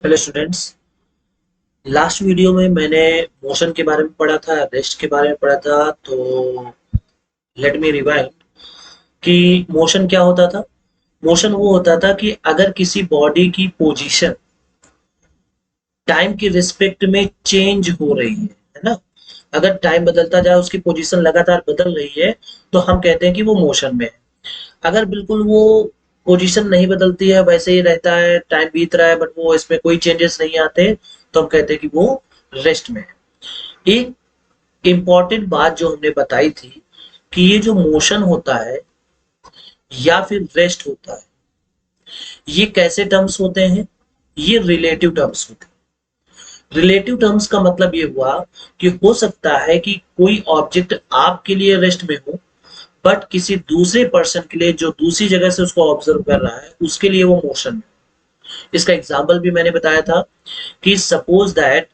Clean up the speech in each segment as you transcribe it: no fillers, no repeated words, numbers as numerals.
Hello students. Last video में मैंने motion के बारे में पढ़ा था, रेस्ट के बारे में पढ़ा था। तो लेट मी रिवाइंड कि मोशन क्या होता था। मोशन वो होता था कि अगर किसी बॉडी की पोजीशन टाइम की रिस्पेक्ट में चेंज हो रही है ना। अगर टाइम बदलता जाए, उसकी पोजीशन लगातार बदल रही है, तो हम कहते हैं कि वो मोशन में है। अगर बिल्कुल वो पोजीशन नहीं बदलती है, वैसे ही रहता है, टाइम बीत रहा है बट वो इसमें कोई चेंजेस नहीं आते, तो हम कहते हैं कि वो रेस्ट में है। एक इम्पॉर्टेंट बात जो हमने बताई थी कि ये जो मोशन होता है या फिर रेस्ट होता है, ये कैसे टर्म्स होते हैं? ये रिलेटिव टर्म्स होते हैं। रिलेटिव टर्म्स का मतलब ये हुआ कि हो सकता है कि कोई ऑब्जेक्ट आपके लिए रेस्ट में हो, बट किसी दूसरे पर्सन के लिए, जो दूसरी जगह से उसको ऑब्जर्व कर रहा है, उसके लिए वो मोशन में। इसका एग्जाम्पल भी मैंने बताया था कि सपोज दैट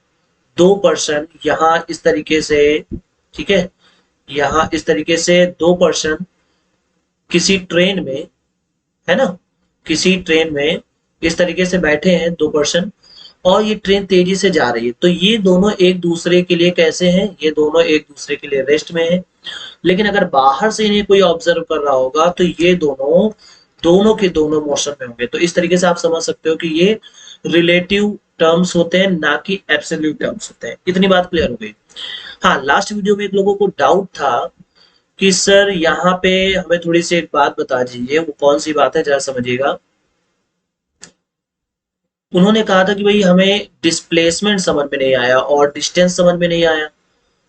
दो पर्सन यहाँ इस तरीके से, ठीक है, यहाँ इस तरीके से दो पर्सन किसी ट्रेन में, है ना, किसी ट्रेन में इस तरीके से बैठे हैं दो पर्सन, और ये ट्रेन तेजी से जा रही है, तो ये दोनों एक दूसरे के लिए कैसे हैं? ये दोनों एक दूसरे के लिए रेस्ट में हैं। लेकिन अगर बाहर से इन्हें कोई ऑब्जर्व कर रहा होगा, तो ये दोनों दोनों के दोनों मोशन में होंगे। तो इस तरीके से आप समझ सकते हो कि ये रिलेटिव टर्म्स होते हैं, ना कि एब्सोल्यूट टर्म्स होते हैं। इतनी बात क्लियर हो गई। हाँ, लास्ट वीडियो में एक लोगों को डाउट था कि सर यहाँ पे हमें थोड़ी सी एक बात बता दीजिए, वो कौन सी बात है, जरा समझिएगा। उन्होंने कहा था कि भाई हमें डिस्प्लेसमेंट समझ में नहीं आया और डिस्टेंस समझ में नहीं आया।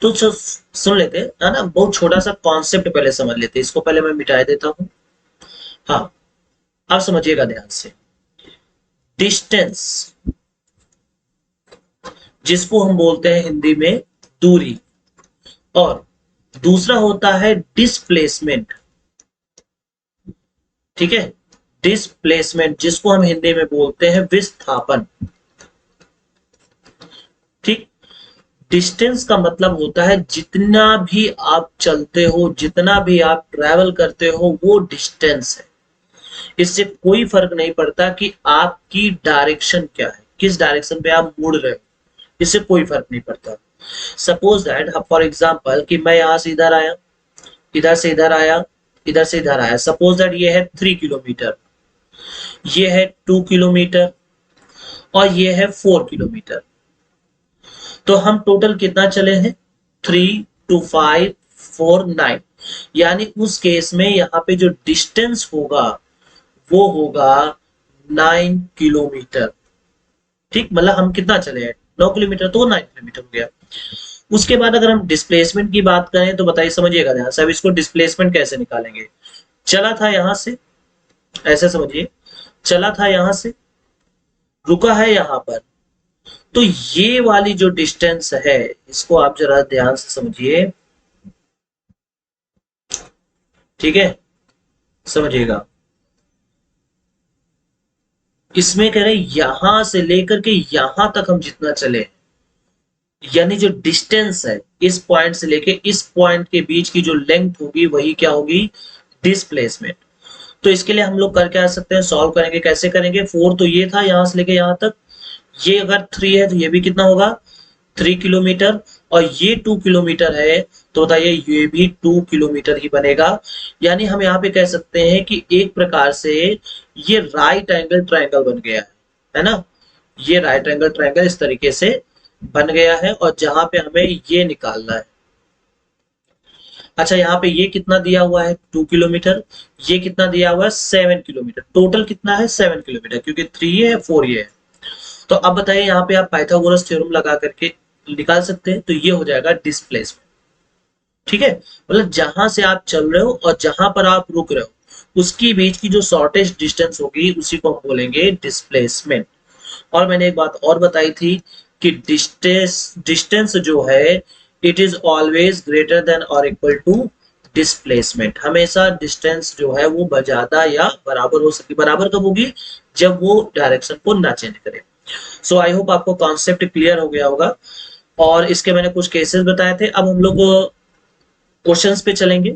तो सुन लेते है ना, बहुत छोटा सा कॉन्सेप्ट पहले समझ लेते, इसको पहले मैं मिटा देता हूँ। हाँ, अब समझिएगा ध्यान से। डिस्टेंस, जिसको हम बोलते हैं हिंदी में दूरी, और दूसरा होता है डिस्प्लेसमेंट। ठीक है, डिस्प्लेसमेंट जिसको हम हिंदी में बोलते हैं विस्थापन। ठीक। डिस्टेंस का मतलब होता है जितना भी आप चलते हो, जितना भी आप ट्रैवल करते हो, वो डिस्टेंस है। इससे कोई फर्क नहीं पड़ता कि आपकी डायरेक्शन क्या है, किस डायरेक्शन पे आप मुड़ रहे हो, इससे कोई फर्क नहीं पड़ता। सपोज दैट, फॉर एग्जाम्पल, कि मैं यहां से इधर आया, इधर से इधर आया, इधर से इधर आया। सपोज दैट ये है 3 किलोमीटर, ये है 2 किलोमीटर, और ये है 4 किलोमीटर। तो हम टोटल कितना चले हैं? 3 2 5 4 9। यानी उस केस में यहाँ पे जो डिस्टेंस होगा वो होगा 9 किलोमीटर। ठीक, मतलब हम कितना चले हैं? 9 किलोमीटर, तो 9 किलोमीटर हो गया। उसके बाद अगर हम डिस्प्लेसमेंट की बात करें, तो बताइए, समझिएगा ध्यान से। अब इसको डिस्प्लेसमेंट कैसे निकालेंगे? चला था यहां से, ऐसे समझिए, चला था यहां से, रुका है यहां पर। तो ये वाली जो डिस्टेंस है, इसको आप जरा ध्यान से समझिए। ठीक है, समझिएगा। इसमें कह रहे यहां से लेकर के यहां तक हम जितना चले, यानी जो डिस्टेंस है इस पॉइंट से लेके इस पॉइंट के बीच की जो लेंथ होगी, वही क्या होगी? डिस्प्लेसमेंट। तो इसके लिए हम लोग करके आ सकते हैं, सॉल्व करेंगे। कैसे करेंगे? 4 तो ये था यहां से लेके यहां तक, ये अगर 3 है तो ये भी कितना होगा? 3 किलोमीटर। और ये 2 किलोमीटर है, तो बताइए ये भी 2 किलोमीटर ही बनेगा। यानी हम यहाँ पे कह सकते हैं कि एक प्रकार से ये राइट एंगल ट्रायंगल बन गया है ना। ये राइट एंगल ट्रायंगल इस तरीके से बन गया है, और जहां पे हमें ये निकालना है। अच्छा, यहाँ पे ये कितना दिया हुआ है? 2 किलोमीटर। ये कितना दिया हुआ है? 7 किलोमीटर। टोटल कितना है? 7 किलोमीटर, क्योंकि 3 ये है, 4 ये है। तो अब बताइए, यहाँ पे आप पाइथागोरस थ्योरम लगा करके निकाल सकते हैं। तो ये हो जाएगा डिस्प्लेसमेंट। ठीक है, मतलब जहां से आप चल रहे हो और जहां पर आप रुक रहे हो, उसकी बीच की जो शॉर्टेस्ट डिस्टेंस होगी, उसी को हम बोलेंगे डिस्प्लेसमेंट। और मैंने एक बात और बताई थी कि डिस्टेंस डिस्टेंस जो है, it is always greater than और इक्वल टू डिस्प्लेसमेंट। हमेशा डिस्टेंस जो है वो ज्यादा या बराबर हो सकती। बराबर कब होगी? जब वो डायरेक्शन को ना चेंज करे। सो आई होप आपको कॉन्सेप्ट क्लियर हो गया होगा। और इसके मैंने कुछ केसेस बताए थे। अब हम लोग क्वेश्चंस पे चलेंगे।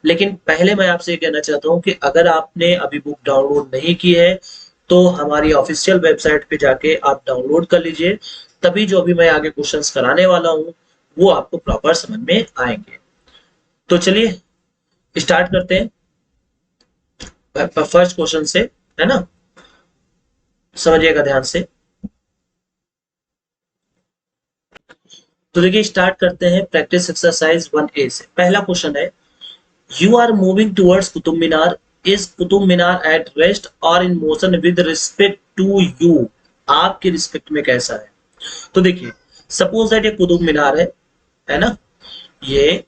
लेकिन पहले मैं आपसे कहना चाहता हूं कि अगर आपने अभी बुक डाउनलोड नहीं की है, तो हमारी ऑफिशियल वेबसाइट पे जाके आप डाउनलोड कर लीजिए, तभी जो भी मैं आगे क्वेश्चंस कराने वाला हूँ वो आपको प्रॉपर समझ में आएंगे। तो चलिए स्टार्ट करते हैं फर्स्ट क्वेश्चन से, है ना, समझिएगा ध्यान से। तो देखिए स्टार्ट करते हैं प्रैक्टिस एक्सरसाइज 1A से। पहला क्वेश्चन है, you are moving towards Qutub Minar, is Qutub Minar at rest और in motion with respect to you, आपके रिस्पेक्ट में कैसा है। तो देखिए सपोज दैट ये कुतुब मीनार है ना, ये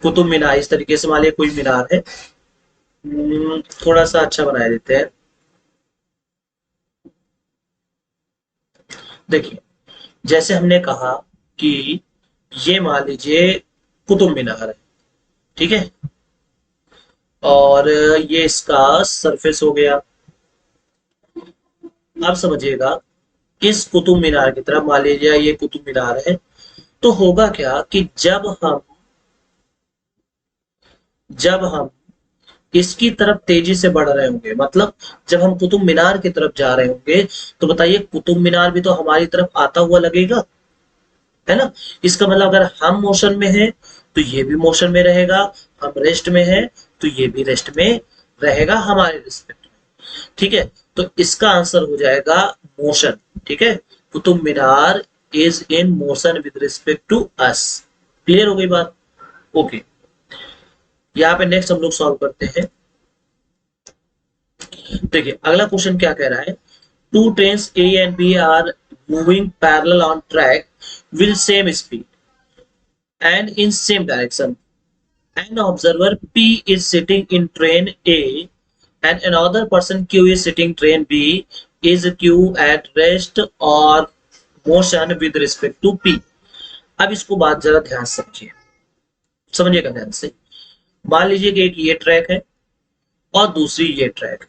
कुतुब मीनार इस तरीके से मान लिया कोई मीनार है। थोड़ा सा अच्छा बना देते हैं। देखिए जैसे हमने कहा कि ये मान लीजिए कुतुब मीनार है, ठीक है, और ये इसका सरफेस हो गया। अब समझिएगा इस कुतुब मीनार की तरफ मान लीजिए ये कुतुब मीनार है, तो होगा क्या कि जब हम इसकी तरफ तेजी से बढ़ रहे होंगे, मतलब जब हम कुतुब मीनार की तरफ जा रहे होंगे, तो बताइए कुतुब मीनार भी तो हमारी तरफ आता हुआ लगेगा, है ना। इसका मतलब अगर हम मोशन में हैं तो ये भी मोशन में रहेगा, हम रेस्ट में हैं तो ये भी रेस्ट में रहेगा हमारे रिस्पेक्ट में, ठीक है। तो इसका आंसर हो जाएगा मोशन, ठीक है। Qutub Minar is in motion with respect to us. Clear हो गई बात, ओके। यहाँ पे नेक्स्ट हम लोग सॉल्व करते हैं। देखिए अगला क्वेश्चन क्या कह रहा है, two trains A and B are moving parallel on track will same speed and in same direction. An observer P is sitting in train A and another person Q is sitting train B. Is Q at rest or motion with respect to P? अब इसको बात जरा ध्यान से समझिएगा ध्यान से। मान लीजिए कि एक ये ट्रैक है और दूसरी ये ट्रैक है।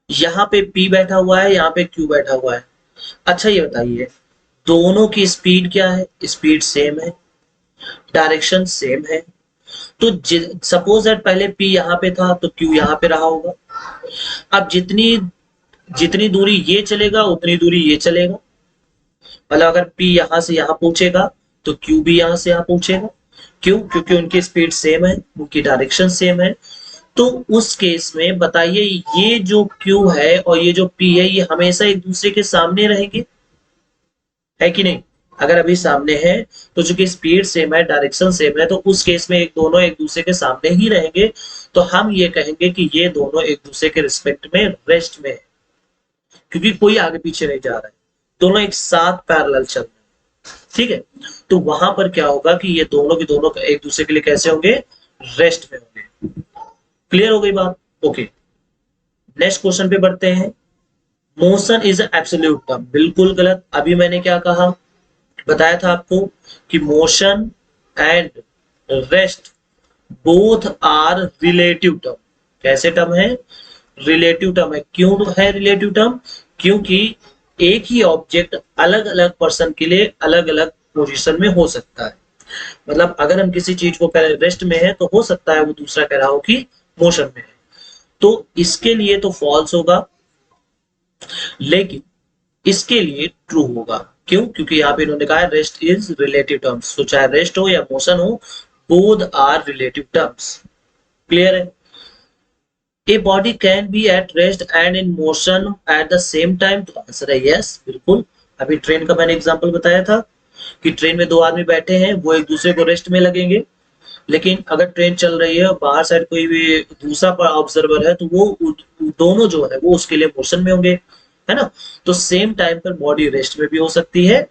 यहाँ पे P बैठा हुआ है, यहाँ पे Q बैठा हुआ है। अच्छा ये बताइए दोनों की स्पीड क्या है, स्पीड सेम है, डायरेक्शन सेम है। तो सपोज दैट पहले P यहाँ पे था तो Q यहाँ पे रहा होगा। अब जितनी जितनी दूरी ये चलेगा उतनी दूरी ये चलेगा, मतलब अगर P यहाँ से यहाँ पहुंचेगा तो Q भी यहाँ से यहाँ पहुंचेगा। क्यों? क्योंकि उनकी स्पीड सेम है, उनकी डायरेक्शन सेम है। तो उस केस में बताइए ये जो Q है और ये जो P है ये हमेशा एक दूसरे के सामने रहेंगे, है कि नहीं। अगर अभी सामने है तो चूंकि स्पीड सेम है, डायरेक्शन सेम है, तो उस केस में दोनों एक दूसरे के सामने ही रहेंगे। तो हम ये कहेंगे कि ये दोनों एक दूसरे के रिस्पेक्ट में रेस्ट में है, क्योंकि कोई आगे पीछे नहीं जा रहा है, दोनों एक साथ पैरेलल चल रहे हैं, ठीक है। तो वहां पर क्या होगा कि ये दोनों के दोनों एक दूसरे के लिए कैसे होंगे, रेस्ट में होंगे। क्लियर हो गई बात, ओके। नेक्स्ट क्वेश्चन पे बढ़ते हैं। मोशन इज एब्सोल्यूट टर्म, बिल्कुल गलत। अभी मैंने क्या कहा, बताया था आपको कि motion and rest both are relative term. कैसे टर्म है, रिलेटिव टर्म है। क्यों है रिलेटिव टर्म, क्योंकि एक ही ऑब्जेक्ट अलग अलग पर्सन के लिए अलग अलग पोजीशन में हो सकता है। मतलब अगर हम किसी चीज को कह रहे रेस्ट में है तो हो सकता है वो दूसरा कह रहा हो कि मोशन में है, तो इसके लिए तो फॉल्स होगा, लेकिन इसके लिए ट्रू होगा। क्यों? क्योंकि यहाँ पे इन्होंने कहा है रेस्ट इज रिलेटिव टर्म्स, तो चाहे रेस्ट हो या मोशन हो both are relative terms. Clear है। A body can be at rest and in motion at the same time, तो आंसर है यस, बिल्कुल। अभी ट्रेन का मैंने एग्जांपल बताया था कि ट्रेन में दो आदमी बैठे हैं, वो एक दूसरे को रेस्ट में लगेंगे, लेकिन अगर ट्रेन चल रही है बाहर साइड कोई भी दूसरा ऑब्जर्वर है तो वो दोनों जो है वो उसके लिए मोशन में होंगे, है ना। तो सेम टाइम पर बॉडी रेस्ट में भी हो सकती है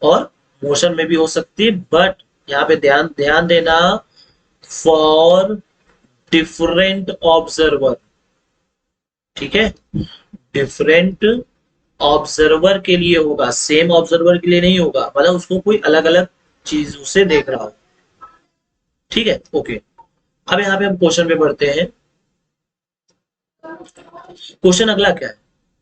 और मोशन में भी हो सकती है, बट यहाँ पे ध्यान ध्यान देना, फॉर डिफरेंट ऑब्जर्वर, ठीक है, डिफरेंट ऑब्जर्वर के लिए होगा, सेम ऑब्जर्वर के लिए नहीं होगा, मतलब उसको कोई अलग अलग चीजों से देख रहा हो, ठीक है, ओके। अब यहाँ पे हम क्वेश्चन पे बढ़ते हैं। क्वेश्चन अगला क्या है,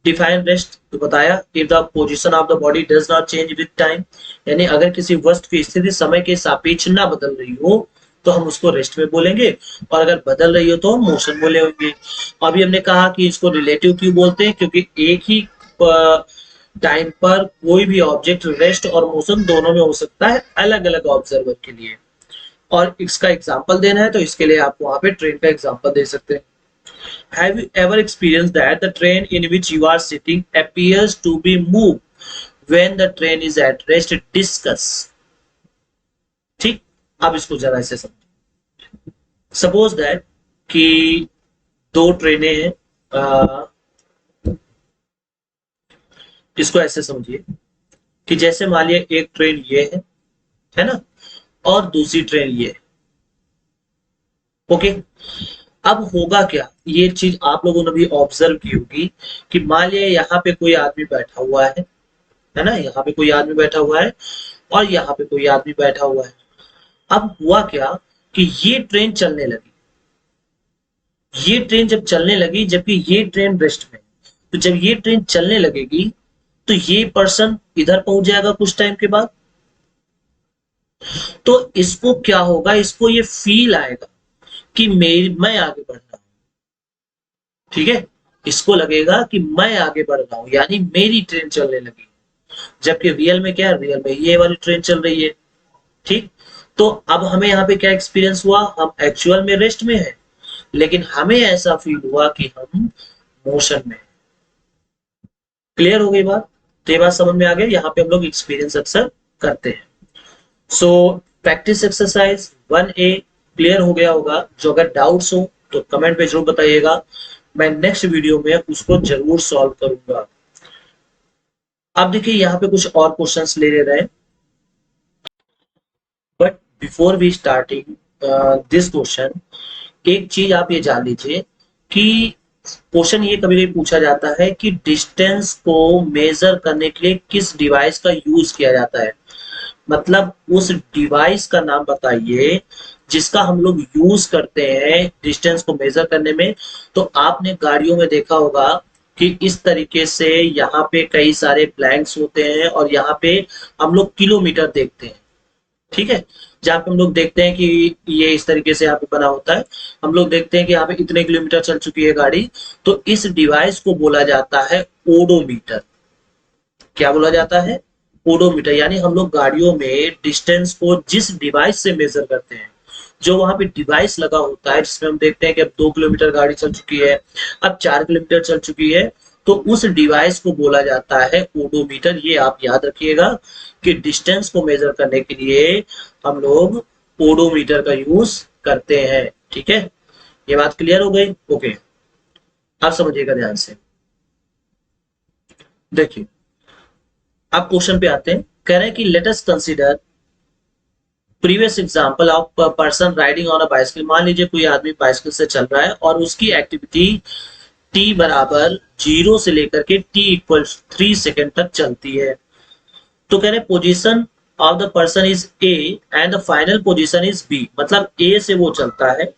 डिफाइन रेस्ट। तो बताया if the position of the body does not change with time, यानी अगर किसी वस्तु की स्थिति समय के सापेक्ष ना बदल रही हो तो हम उसको रेस्ट में बोलेंगे, और अगर बदल रही हो तो हम मोशन बोले होंगे। अभी हमने कहा कि इसको रिलेटिव क्यों बोलते हैं, क्योंकि एक ही टाइम पर कोई भी ऑब्जेक्ट रेस्ट और मोशन दोनों में हो सकता है अलग अलग ऑब्जर्वर के लिए। और इसका एग्जांपल देना है तो इसके लिए आप वहां पे ट्रेन का एग्जांपल दे सकते हैं। Have you ever experienced that the train in which you are sitting appears to be moved when the train is at rest? Discuss. ठीक, अब इसको जरा ऐसे समझो। सपोज दैट कि दो ट्रेनें हैं, इसको ऐसे समझिए कि जैसे मान लिया एक ट्रेन ये है ना, और दूसरी ट्रेन ये है। ओके, अब होगा क्या, ये चीज आप लोगों ने भी ऑब्जर्व की होगी कि मान लिया यहाँ पे कोई आदमी बैठा हुआ है ना, यहाँ पे कोई आदमी बैठा हुआ है और यहाँ पे कोई आदमी बैठा हुआ है। अब हुआ क्या कि ये ट्रेन चलने लगी, ये ट्रेन जब चलने लगी जबकि ये ट्रेन रेस्ट में, तो जब ये ट्रेन चलने लगेगी तो ये पर्सन इधर पहुंच जाएगा कुछ टाइम के बाद। तो इसको क्या होगा, इसको ये फील आएगा कि मैं आगे बढ़ रहा हूं, ठीक है, इसको लगेगा कि मैं आगे बढ़ रहा हूं, यानी मेरी ट्रेन चलने लगी। जबकि रियल में क्या है, रियल में ये वाली ट्रेन चल रही है। ठीक, तो अब हमें यहाँ पे क्या एक्सपीरियंस हुआ, हम एक्चुअल में रेस्ट में हैं, लेकिन हमें ऐसा फील हुआ कि हम मोशन में। क्लियर हो गई बात? तो ये बात समझ में आ गया, यहाँ पे हम लोग एक्सपीरियंस अक्सर करते हैं। So practice exercise 1A clear हो गया होगा। जो अगर डाउट्स हो तो कमेंट पे जरूर बताइएगा, मैं नेक्स्ट वीडियो में उसको जरूर सॉल्व करूंगा। अब देखिए यहाँ पे कुछ और क्वेश्चंस ले रहे हैं, but before we starting this question, एक चीज आप ये जान लीजिए कि क्वेश्चन ये कभी कभी पूछा जाता है कि डिस्टेंस को मेजर करने के लिए किस डिवाइस का यूज किया जाता है। मतलब उस डिवाइस का नाम बताइए जिसका हम लोग यूज करते हैं डिस्टेंस को मेजर करने में। तो आपने गाड़ियों में देखा होगा कि इस तरीके से यहाँ पे कई सारे ब्लैंक्स होते हैं और यहाँ पे हम लोग किलोमीटर देखते हैं, ठीक है, जहाँ पे हम लोग देखते हैं कि ये इस तरीके से यहाँ पे बना होता है, हम लोग देखते हैं कि यहाँ पे इतने किलोमीटर चल चुकी है गाड़ी। तो इस डिवाइस को बोला जाता है ओडोमीटर। क्या बोला जाता है? ओडोमीटर। यानी हम लोग गाड़ियों में डिस्टेंस को जिस डिवाइस से मेजर करते हैं, जो वहां पे डिवाइस लगा होता है जिसमें हम देखते हैं कि अब 2 किलोमीटर गाड़ी चल चुकी है, अब 4 किलोमीटर चल चुकी है, तो उस डिवाइस को बोला जाता है ओडोमीटर। ये आप याद रखिएगा कि डिस्टेंस को मेजर करने के लिए हम लोग ओडोमीटर का यूज करते हैं। ठीक है, ये बात क्लियर हो गई? ओके, आप समझिएगा ध्यान से। देखिए आप क्वेश्चन पे आते हैं, कह रहे हैं कि let us consider previous example of person riding on a bicycle. मान लीजिए कोई आदमी बाइसिकल से चल रहा है और उसकी एक्टिविटी t बराबर 0 से लेकर के t इक्वल 3 सेकेंड तक चलती है। तो कह रहे position of the person is a and the final position is b। मतलब a से वो चलता है,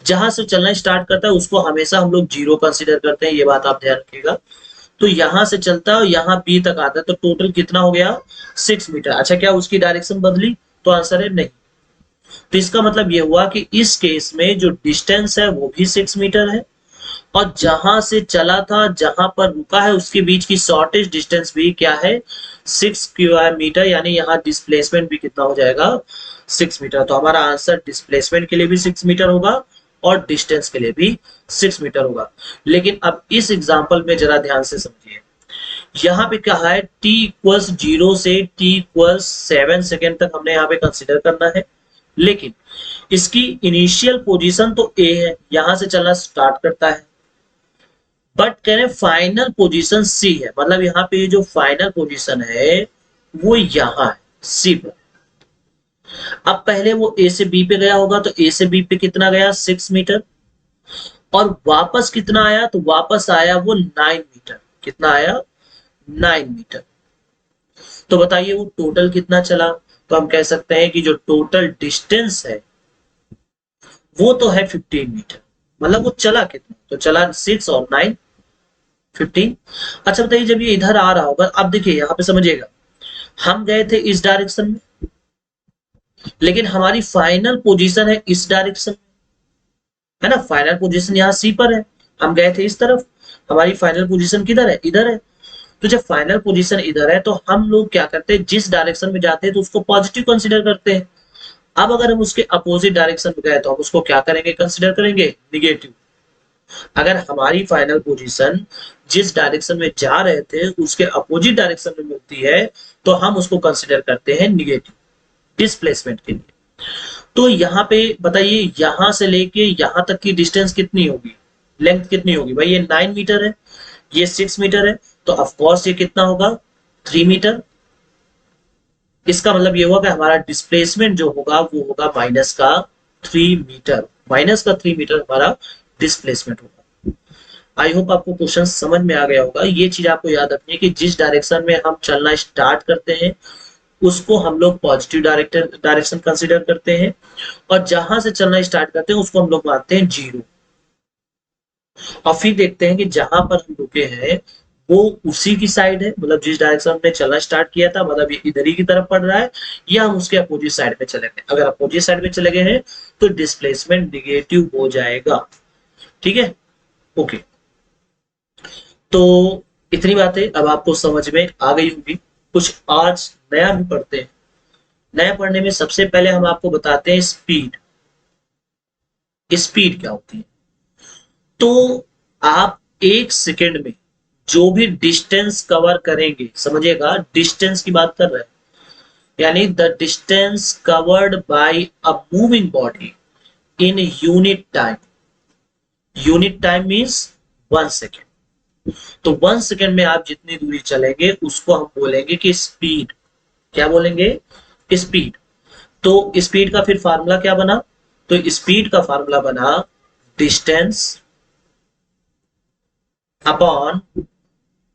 जहां से चलना स्टार्ट करता है उसको हमेशा हम लोग 0 कंसीडर करते हैं, ये बात आप ध्यान रखिएगा। तो यहां से चलता है और यहाँ बी तक आता है, तो टोटल कितना हो गया? 6 मीटर। अच्छा, क्या उसकी डायरेक्शन बदली? तो आंसर है नहीं। तो इसका मतलब ये हुआ कि इस केस में जो डिस्टेंस है वो भी 6 मीटर है, और जहां से चला था जहां पर रुका है उसके बीच की शॉर्टेस्ट डिस्टेंस भी क्या है? 6 मीटर। यानी यहाँ डिस्प्लेसमेंट भी कितना हो जाएगा? 6 मीटर। तो हमारा आंसर डिस्प्लेसमेंट के लिए भी 6 मीटर होगा और डिस्टेंस के लिए भी 6 मीटर होगा। लेकिन अब इस एग्जांपल में जरा ध्यान से समझिए, यहाँ पे क्या है, t इक्वल्स 0 से t इक्वल्स 7 सेकेंड तक हमने यहाँ पे कंसिडर करना है। लेकिन इसकी इनिशियल पोजीशन तो a है, यहां से चलना स्टार्ट करता है, बट कह रहे फाइनल पोजीशन c है। मतलब यहाँ पे जो फाइनल पोजीशन है वो यहाँ है, c पर। अब पहले वो a से b पे गया होगा, तो a से b पे कितना गया? 6 मीटर। और वापस कितना आया? तो वापस आया वो 9 मीटर। कितना आया? 9 मीटर। तो बताइए वो टोटल कितना चला? तो हम कह सकते हैं कि जो टोटल डिस्टेंस है वो तो है 15 मीटर। मतलब वो चला कितना? तो चला 6 और 9 15। अच्छा बताइए, जब ये इधर आ रहा होगा, अब देखिए यहाँ पे समझिएगा, हम गए थे इस डायरेक्शन में, लेकिन हमारी फाइनल पोजीशन है इस डायरेक्शन, है ना, फाइनल पोजीशन यहाँ सी पर है, हम गए थे इस तरफ, हमारी फाइनल पोजीशन किधर है, इधर है। तो जब फाइनल पोजीशन इधर है तो हम लोग क्या करते हैं, जिस डायरेक्शन में जाते हैं तो उसको पॉजिटिव कंसीडर करते हैं। अब अगर हम उसके अपोजिट डायरेक्शन में गए तो हम उसको क्या करेंगे, कंसीडर करेंगे निगेटिव। अगर हमारी फाइनल पोजीशन जिस डायरेक्शन में जा रहे थे उसके अपोजिट डायरेक्शन में मिलती है तो हम उसको कंसीडर करते हैं निगेटिव डिस्प्लेसमेंट के लिए। तो यहाँ पे बताइए, यहां से लेके यहां तक की डिस्टेंस कितनी होगी, लेंथ कितनी होगी भाई, ये 9 मीटर है, ये 6 मीटर है, तो ऑफ कोर्स ये कितना होगा, 3 मीटर। इसका मतलब ये हुआ कि हमारा डिस्प्लेसमेंट जो होगा वो होगा -3 मीटर, -3 मीटर हमारा डिस्प्लेसमेंट होगा। आई होप आपको क्वेश्चन समझ में आ गया होगा। ये चीज आपको याद रखनी है कि जिस डायरेक्शन में हम चलना स्टार्ट करते हैं उसको हम लोग पॉजिटिव डायरेक्शन कंसीडर करते हैं, और जहां से चलना स्टार्ट करते हैं उसको हम लोग मानते हैं जीरो। और फिर देखते हैं कि जहां पर हम रुके हैं वो उसी की साइड है, मतलब जिस डायरेक्शन में चलना स्टार्ट किया था, मतलब ये इधर ही की तरफ पड़ रहा है, या हम उसके अपोजिट साइड में चले गए। अगर अपोजिट साइड में चले गए हैं तो डिस्प्लेसमेंट निगेटिव हो जाएगा। ठीक है, ओके। तो इतनी बातें अब आपको समझ में आ गई होगी। कुछ आज नया भी पढ़ते हैं। नया पढ़ने में सबसे पहले हम आपको बताते हैं स्पीड। स्पीड क्या होती है? तो आप 1 सेकेंड में जो भी डिस्टेंस कवर करेंगे, समझिएगा डिस्टेंस की बात कर रहे हैं, यानी the distance covered by a moving body in unit time. Unit time means 1 second. तो 1 सेकेंड में आप जितनी दूरी चलेंगे उसको हम बोलेंगे कि स्पीड। क्या बोलेंगे? स्पीड। तो स्पीड का फिर फार्मूला क्या बना? तो स्पीड का फार्मूला बना distance upon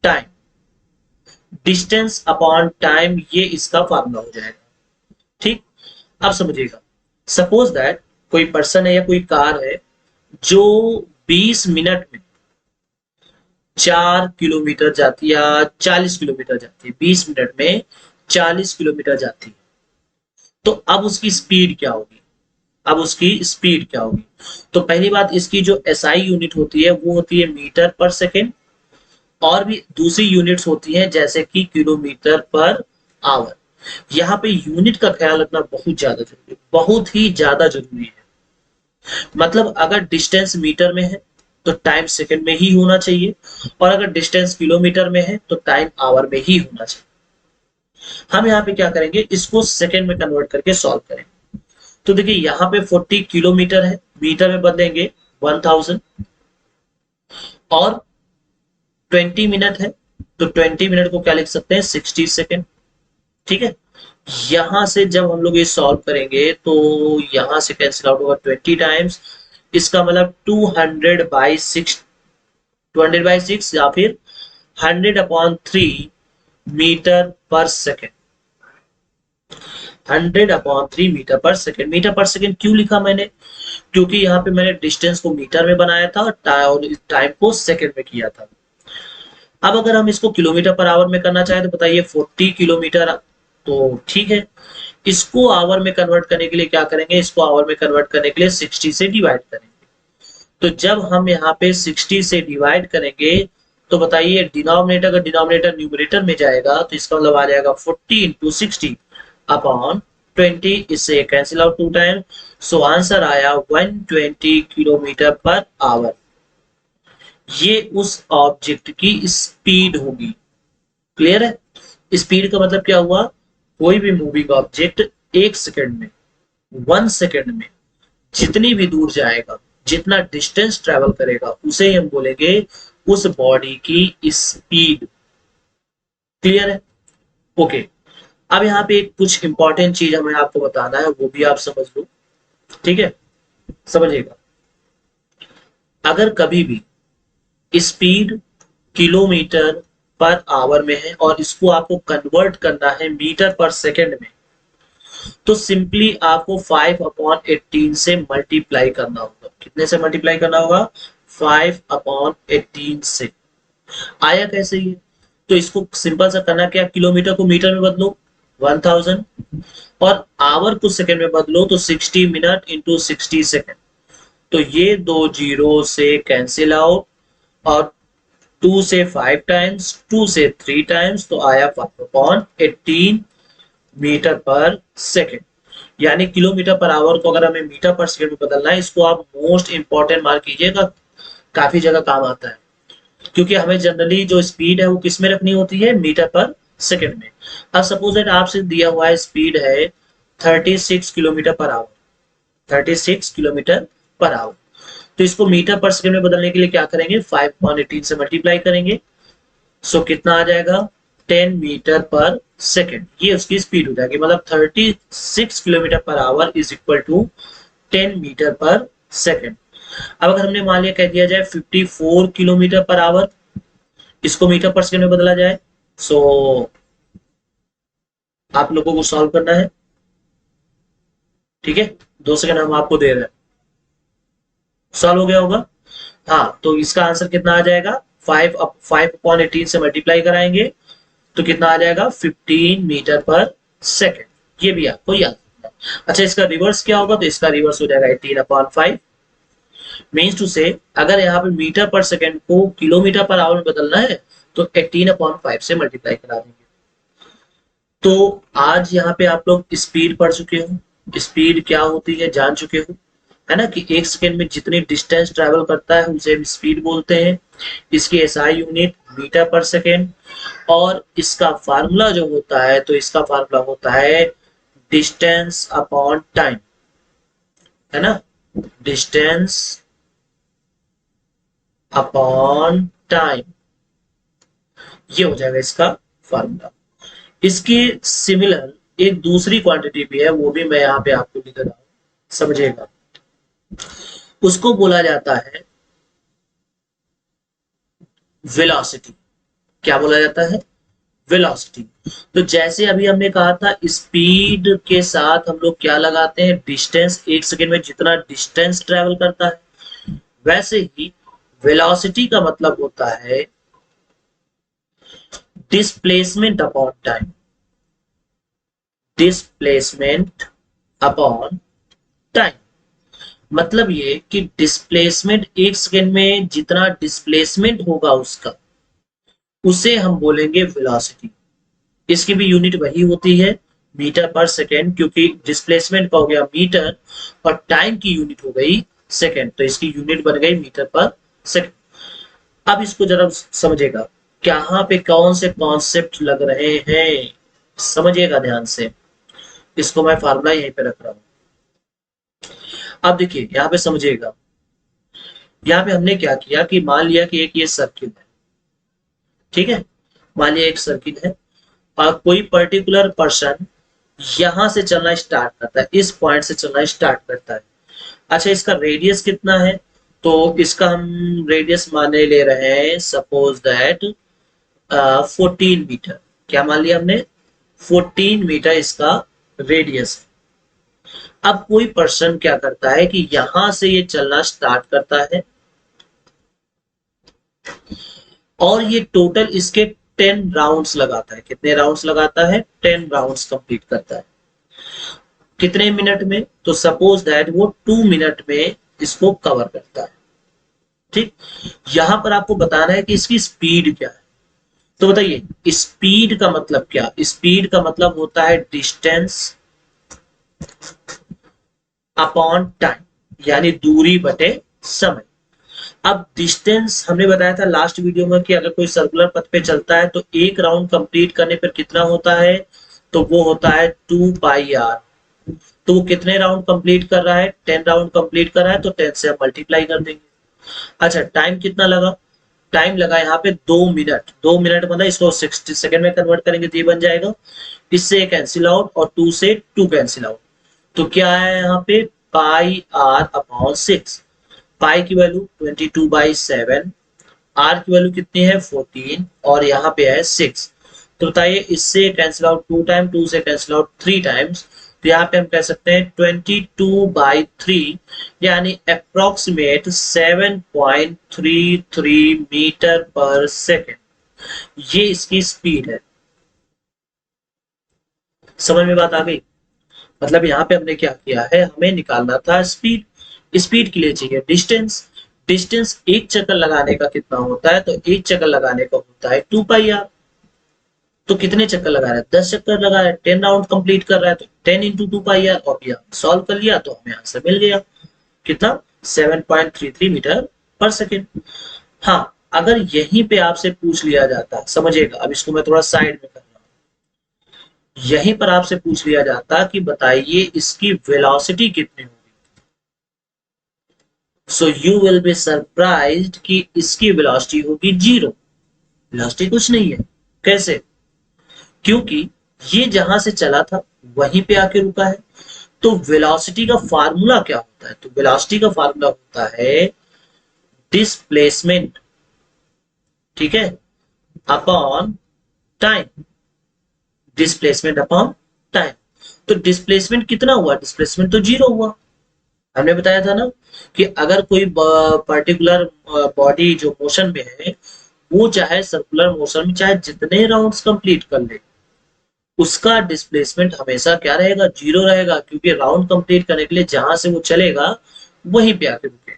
time. Distance upon time, ये इसका फार्मूला हो जाएगा। ठीक, अब समझिएगा, सपोज दैट कोई पर्सन है या कोई कार है जो 20 मिनट में 4 किलोमीटर जाती है या 40 किलोमीटर जाती है, 20 मिनट में 40 किलोमीटर जाती है। तो अब उसकी स्पीड क्या होगी? अब उसकी स्पीड क्या होगी? तो पहली बात, इसकी जो एसआई यूनिट होती है वो होती है मीटर पर सेकेंड, और भी दूसरी यूनिट्स होती हैं जैसे कि किलोमीटर पर आवर। यहाँ पे यूनिट का ख्याल रखना बहुत ज्यादा जरूरी, बहुत ही ज्यादा जरूरी है। मतलब अगर डिस्टेंस मीटर में है तो टाइम सेकंड में ही होना चाहिए, और अगर डिस्टेंस किलोमीटर में है तो टाइम आवर में ही होना चाहिए। हम यहाँ पे क्या करेंगे, इसको सेकंड में कन्वर्ट करके सॉल्व करेंगे। तो देखिए यहाँ पे 40 किलोमीटर है, मीटर में बदलेंगे 1000, और 20 मिनट है तो 20 मिनट को क्या लिख सकते हैं, 60 सेकेंड। ठीक है, यहां से जब हम लोग ये सॉल्व करेंगे तो यहां से कैंसिल आउट होगा 20 टाइम्स, इसका मतलब 200/6 या फिर 100/3 मीटर पर सेकेंड। 100/3 मीटर पर सेकेंड। मीटर पर सेकेंड क्यों लिखा मैंने? क्योंकि यहाँ पे मैंने डिस्टेंस को मीटर में बनाया था और टाइम को सेकेंड में किया था। अब अगर हम इसको किलोमीटर पर आवर में करना चाहें तो बताइए 40 किलोमीटर, तो ठीक है, इसको आवर में कन्वर्ट करने के लिए क्या करेंगे, इसको आवर में कन्वर्ट करने के लिए 60 से डिवाइड करेंगे। तो जब हम यहाँ पे 60 से डिवाइड करेंगे तो बताइए डिनोमिनेटर, अगर डिनोमिनेटर न्यूमरेटर में जाएगा तो इसका मतलब आ जाएगा 40 इंटू 60/20। इससे cancel out 2 time, so answer आया 120 किलोमीटर पर आवर। ये उस ऑब्जेक्ट की स्पीड होगी। क्लियर है? स्पीड का मतलब क्या हुआ, कोई भी मूविंग ऑब्जेक्ट 1 सेकेंड में, 1 सेकेंड में जितनी भी दूर जाएगा, जितना डिस्टेंस ट्रेवल करेगा, उसे हम बोलेंगे उस बॉडी की स्पीड। क्लियर है? ओके। अब यहाँ पे कुछ इंपॉर्टेंट चीज हमें आपको बताना है, वो भी आप समझ लो। ठीक है, समझिएगा, अगर कभी भी स्पीड किलोमीटर पर आवर में है और इसको आपको कन्वर्ट करना है मीटर पर सेकेंड में, तो सिंपली आपको 5/18 से मल्टीप्लाई करना होगा। कितने से मल्टीप्लाई करना होगा? 5/18 से। आया कैसे ये? तो इसको सिंपल सा करना क्या, किलोमीटर को मीटर में बदलो, 1000, और आवर को सेकंड में बदलो तो 60 मिनट इंटू 60 सेकंड, तो ये दो जीरो से कैंसिल आउट, और 2 से 5 टाइम्स, 2 से 3 टाइम्स, तो आया 5/18 मीटर पर सेकंड। यानी किलोमीटर पर आवर को अगर हमें मीटर पर सेकंड में बदलना है, इसको आप मोस्ट इंपॉर्टेंट मार्क कीजिएगा, काफी जगह काम आता है, क्योंकि हमें जनरली जो स्पीड है वो किस में रखनी होती है, मीटर पर सेकंड में। अब सपोज दैट आपसे दिया हुआ है स्पीड है 36 kilometre per our, 36 kilometre per our, तो इसको मीटर पर सेकंड में बदलने के लिए क्या करेंगे, 5/18 से मल्टीप्लाई करेंगे, सो कितना आ जाएगा, 10 मीटर पर सेकंड, ये उसकी स्पीड हो जाएगी, मतलब 36 kilometre per hour is equal to 10 metre per second. अब अगर हमने मान लिया कह दिया जाए 54 किलोमीटर पर आवर, इसको मीटर पर सेकंड में बदला जाए, सो आप लोगों को सॉल्व करना है, ठीक है, 2 सेकंड हम आपको दे रहे हैं, सॉल्व हो गया होगा। हाँ, तो इसका आंसर कितना आ जाएगा, 5/18 से मल्टीप्लाई कराएंगे तो कितना आ जाएगा, 15 मीटर पर सेकंड, ये भी आपको याद रखना है। अच्छा, इसका रिवर्स क्या होगा, तो इसका रिवर्स हो जाएगा 18/5, मीन्स टू से अगर यहाँ पे मीटर पर सेकंड को किलोमीटर पर आवर में बदलना है तो 18/5 से मल्टीप्लाई करा देंगे। तो आज यहाँ पे आप लोग स्पीड पढ़ चुके हो, स्पीड क्या होती है जान चुके हो, है ना, कि एक सेकंड में जितनी डिस्टेंस ट्रेवल करता है उसे हम स्पीड बोलते हैं, इसकी SI unit metre per second, और इसका फार्मूला जो होता है, तो इसका फार्मूला होता है डिस्टेंस अपॉन टाइम, है ना, डिस्टेंस अपॉन टाइम, ये हो जाएगा इसका फार्मूला। इसकी सिमिलर एक दूसरी क्वांटिटी भी है, वो भी मैं यहाँ पे आपको लिख रहा हूं, समझिएगा, उसको बोला जाता है वेलोसिटी। क्या बोला जाता है, वेलोसिटी। तो जैसे अभी हमने कहा था स्पीड के साथ हम लोग क्या लगाते हैं, डिस्टेंस, एक सेकेंड में जितना डिस्टेंस ट्रेवल करता है, वैसे ही वेलोसिटी का मतलब होता है displacement upon time, displacement upon time, मतलब ये कि डिस्प्लेसमेंट एक सेकेंड में जितना डिस्प्लेसमेंट होगा उसका, उसे हम बोलेंगे वेलोसिटी। इसकी भी यूनिट वही होती है, मीटर पर सेकेंड, क्योंकि डिस्प्लेसमेंट का हो गया मीटर और टाइम की यूनिट हो गई सेकेंड, तो इसकी यूनिट बन गई मीटर पर सेकेंड। अब इसको जरा समझेगा, यहाँ पे कौन से कॉन्सेप्ट लग रहे हैं, समझिएगा ध्यान से, इसको मैं फार्मूला यहीं पे रख रहा हूं। अब देखिए यहाँ पे समझिएगा, यहाँ पे हमने क्या किया कि मान लिया कि एक ये सर्किल है, ठीक है, मान लिया एक सर्किल है, और कोई पर्टिकुलर पर्सन यहां से चलना स्टार्ट करता है, इस पॉइंट से चलना स्टार्ट करता है। अच्छा, इसका रेडियस कितना है, तो इसका हम रेडियस माने ले रहे हैं, सपोज दैट 14 मीटर, क्या मान लिया हमने, 14 मीटर इसका रेडियस है। अब कोई पर्सन क्या करता है कि यहां से ये चलना स्टार्ट करता है, और ये टोटल इसके 10 राउंड्स लगाता है, कितने राउंड्स लगाता है, 10 राउंड्स कंप्लीट करता है, कितने मिनट में, तो सपोज दैट वो 2 मिनट में इसको कवर करता है, ठीक। यहां पर आपको बताना है कि इसकी स्पीड क्या है, तो बताइए स्पीड का मतलब क्या, स्पीड का मतलब होता है डिस्टेंस अपॉन टाइम, यानी दूरी बटे समय। अब डिस्टेंस हमने बताया था लास्ट वीडियो में कि अगर कोई सर्कुलर पथ पे चलता है तो एक राउंड कंप्लीट करने पर कितना होता है, तो वो होता है 2πr, तो वो कितने राउंड कंप्लीट कर रहा है, 10 राउंड कंप्लीट कर रहा है, तो 10 से हम मल्टीप्लाई कर देंगे। अच्छा, टाइम कितना लगा, टाइम लगा यहाँ पे 2 मिनट, 2 मिनट मतलब इसको 60 सेकंड में कन्वर्ट करेंगे तो ये बन जाएगा, इससे कैंसिल आउट और 2 से 2 कैंसिल आउट, तो क्या है यहाँ पे πr/6, पाई की वैल्यू 22/7, आर की वैल्यू कितनी है 14, और यहाँ पे है 6, तो बताइए इससे कैंसिल आउट 2 टाइम, 2 से कैंसिल आउट 3 टाइम्स, तो यहाँ पे हम कह सकते हैं 22/3, यानी अप्रोक्सीमेट 7.33 मीटर पर सेकेंड, ये इसकी स्पीड है। समझ में बात आ गई? मतलब यहाँ पे हमने क्या किया है, हमें निकालना था स्पीड, स्पीड के लिए चाहिए डिस्टेंस, डिस्टेंस एक चक्कर लगाने का कितना होता है, तो एक चक्कर लगाने का होता है 2 पाई आर। तो कितने चक्कर लगा रहा है, 10 चक्कर लगा रहा है, 10 राउंड कंप्लीट कर रहा है, तो 10 × 2 पाई आर, और यहाँ सॉल्व कर लिया तो हमें आंसर मिल गया कितना, 7.33 मीटर पर सेकेंड। हाँ, अगर यहीं पे आपसे पूछ लिया जाता, समझिएगा, अब इसको मैं थोड़ा साइड में कर रहा हूँ, यहीं पर आपसे पूछ लिया जाता कि बताइए इसकी वेलोसिटी कितनी होगी, so you will be surprised कि इसकी वेलोसिटी होगी 0। वेलोसिटी कुछ नहीं है। कैसे? क्योंकि ये जहां से चला था वहीं पे आके रुका है। तो वेलोसिटी का फार्मूला क्या होता है, तो वेलोसिटी का फार्मूला होता है डिस्प्लेसमेंट, ठीक है, upon time, displacement upon time. तो डिस्प्लेसमेंट कितना हुआ, डिस्प्लेसमेंट तो 0 हुआ। हमने बताया था ना कि अगर कोई पर्टिकुलर बॉडी जो मोशन में है, वो चाहे सर्कुलर मोशन में चाहे जितने राउंड्स कंप्लीट कर ले, उसका डिस्प्लेसमेंट हमेशा क्या रहेगा, 0 रहेगा, क्योंकि राउंड कंप्लीट करने के लिए जहां से वो चलेगा वहीं पे आके रुकेगा।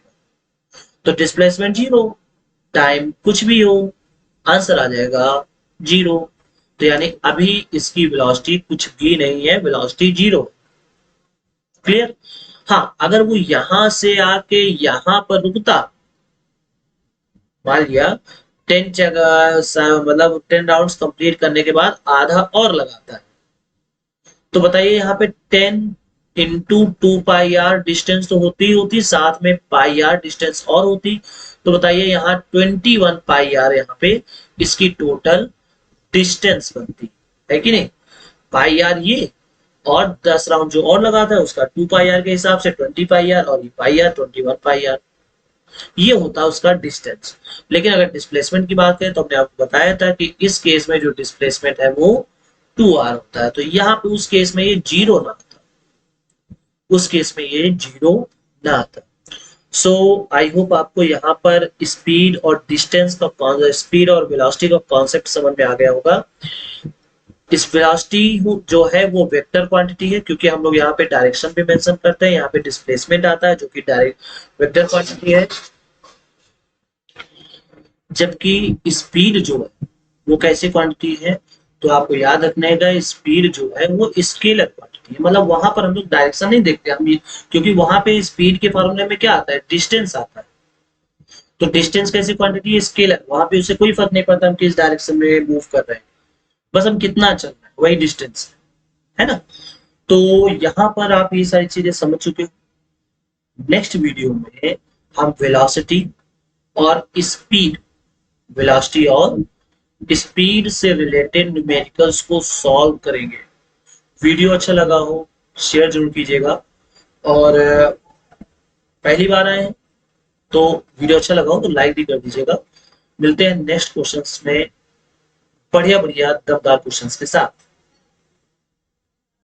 तो डिस्प्लेसमेंट 0, टाइम कुछ भी हो, आंसर आ जाएगा 0। तो यानी अभी इसकी वेलोसिटी कुछ भी नहीं है, वेलोसिटी 0। क्लियर? हाँ, अगर वो यहां से आके यहां पर रुकता, मान लिया 10 जगह मतलब 10 राउंड्स कंप्लीट करने के बाद आधा और लगाता है, तो बताइए यहाँ पे 10 × 2 पाई आर डिस्टेंस तो होती ही होती, साथ में पाई आर डिस्टेंस और होती, तो बताइए यहाँ 21 पाई आर यहाँ पे इसकी टोटल डिस्टेंस बनती है कि नहीं। पाई आर ये, और 10 राउंड जो और लगाता है उसका 2 पाई आर के हिसाब से 20 पाई आर, और ये पाई आर 21 पाई आर, ये होता है उसका डिस्टेंस। लेकिन अगर डिस्प्लेसमेंट की बात करें तो हमने आपको बताया था कि इस केस में जो डिस्प्लेसमेंट है वो 2r होता है, तो यहाँ पे उस केस में ये 0 ना आता, उस केस में ये 0 ना आता। सो आई होप आपको यहाँ पर स्पीड और डिस्टेंस का, स्पीड और वेलोसिटी का कॉन्सेप्ट समझ में आ गया होगा। इस वेलोसिटी जो है वो वेक्टर क्वांटिटी है, क्योंकि हम लोग यहाँ पे डायरेक्शन पे मेंशन करते हैं, यहाँ पे डिस्प्लेसमेंट आता है जो कि डायरेक्ट वेक्टर क्वांटिटी है। जबकि स्पीड जो है वो कैसी क्वांटिटी है, तो आपको याद रखने का, स्पीड जो है वो स्केलर क्वांटिटी है। मतलब वहां पर हम लोग डायरेक्शन नहीं देखते हम ये, क्योंकि वहां पे स्पीड के फॉर्मूले में क्या आता है, डिस्टेंस आता है। तो डिस्टेंस कैसी क्वांटिटी है, स्केलर, वहां पे उसे कोई फर्क नहीं पड़ता हम किस डायरेक्शन में मूव कर रहे हैं, बस हम कितना चल रहे हैं वही डिस्टेंस है ना। तो यहाँ पर आप ये सारी चीजें समझ चुके हो। नेक्स्ट वीडियो में हम वेलोसिटी और स्पीड, वेलोसिटी और स्पीड से रिलेटेड न्यूमेरिकल्स को सॉल्व करेंगे। वीडियो अच्छा लगा हो शेयर जरूर कीजिएगा, और पहली बार आए हैं तो वीडियो अच्छा लगा हो तो लाइक भी कर दीजिएगा। मिलते हैं नेक्स्ट क्वेश्चंस में बढ़िया बढ़िया दमदार क्वेश्चंस के साथ।